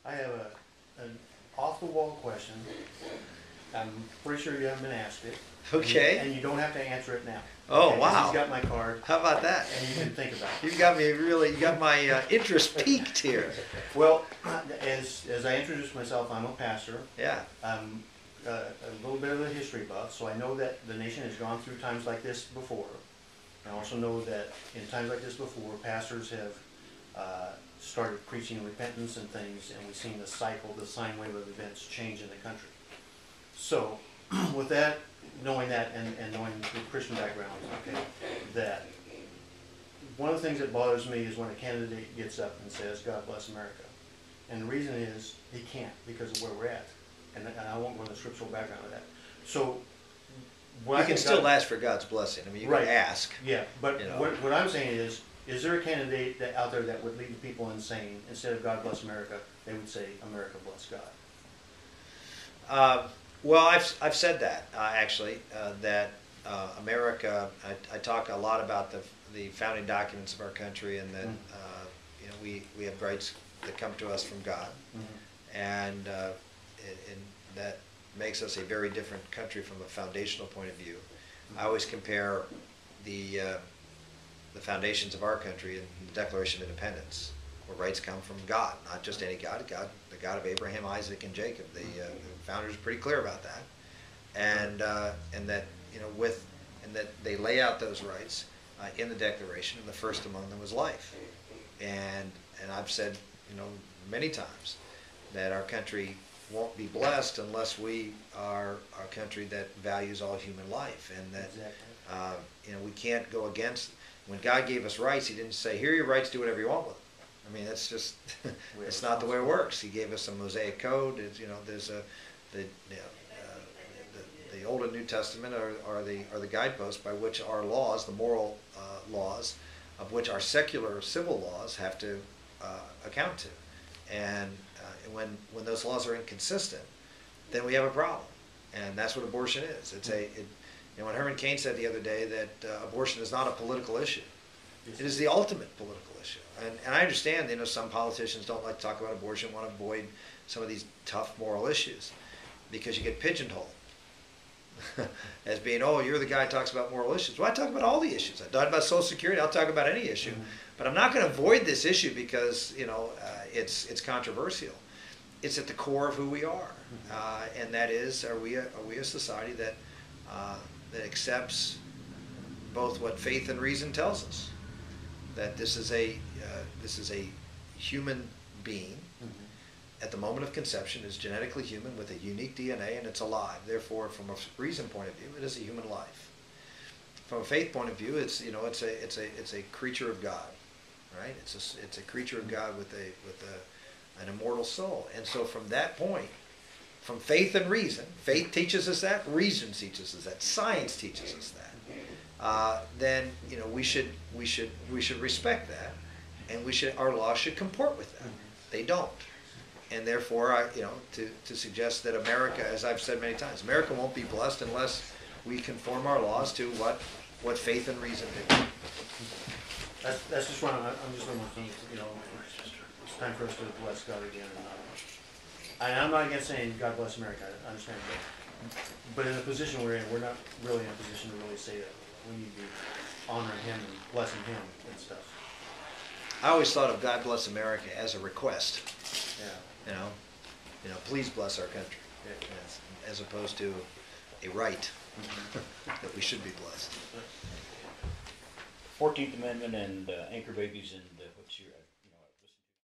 I have an off-the-wall question. I'm pretty sure you haven't been asked it. Okay. And you don't have to answer it now. Oh, okay? 'Cause wow. he's got my card. How about that? And you can think about it. You got me really, you got my interest peaked here. Well, as I introduced myself, I'm a pastor. Yeah. I'm a little bit of a history buff, so I know that the nation has gone through times like this before. I also know that in times like this before, pastors have started preaching repentance and things, and we've seen the cycle, the sine wave of events change in the country. So, with that, knowing that, and knowing the Christian background, okay, that one of the things that bothers me is when a candidate gets up and says, "God bless America," and the reason is he can't because of where we're at, and I won't go into the scriptural background of that. So, you can still ask for God's blessing. I mean, you can ask. Yeah, but what I'm saying is there a candidate that out there that would lead the people insane? Instead of "God bless America," they would say "America bless God." Well, I've said that actually that America. I talk a lot about the founding documents of our country, and that we have rights that come to us from God, and that makes us a very different country from a foundational point of view. I always compare the foundations of our country and the Declaration of Independence, where rights come from God, not just any God, the God of Abraham, Isaac, and Jacob. The founders are pretty clear about that, and that that they lay out those rights in the Declaration, and the first among them was life. And I've said many times that our country won't be blessed unless we are a country that values all human life, and that we can't go against. When God gave us rights, He didn't say, "Here are your rights, do whatever you want with them." I mean, that's just it's not the way it works. He gave us a Mosaic Code. There's the Old and New Testament are the guideposts by which our laws, the moral laws, of which our secular civil laws have to account to, and when those laws are inconsistent, then we have a problem, and that's what abortion is. It's when Herman Cain said the other day that abortion is not a political issue, it is the ultimate political issue. And I understand, some politicians don't like to talk about abortion, want to avoid some of these tough moral issues, because you get pigeonholed as being, "Oh, you're the guy who talks about moral issues." Well, I talk about all the issues. I talk about Social Security. I'll talk about any issue, but I'm not going to avoid this issue because it's controversial. It's at the core of who we are, and that is, are we a society that accepts both what faith and reason tells us, that this is a human being at the moment of conception, is genetically human with a unique DNA, and it's alive. Therefore, from a reason point of view, it is a human life. From a faith point of view, it's a creature of God, right? It's a creature of God with an immortal soul. And so from that point, from faith and reason, faith teaches us that, reason teaches us that, science teaches us that. Then we should respect that, and our laws should comport with that. They don't, and therefore to suggest that America, as I've said many times, America won't be blessed unless we conform our laws to what faith and reason do. That's just one. I'm just one of the things. It's time for us to bless God again. And I'm not against saying God bless America. I understand that. But in the position we're in, we're not really in a position to really say that. We need to be honoring Him and blessing Him and stuff. I always thought of God bless America as a request. Yeah. Please bless our country, as opposed to a right that we should be blessed. 14th Amendment and anchor babies in the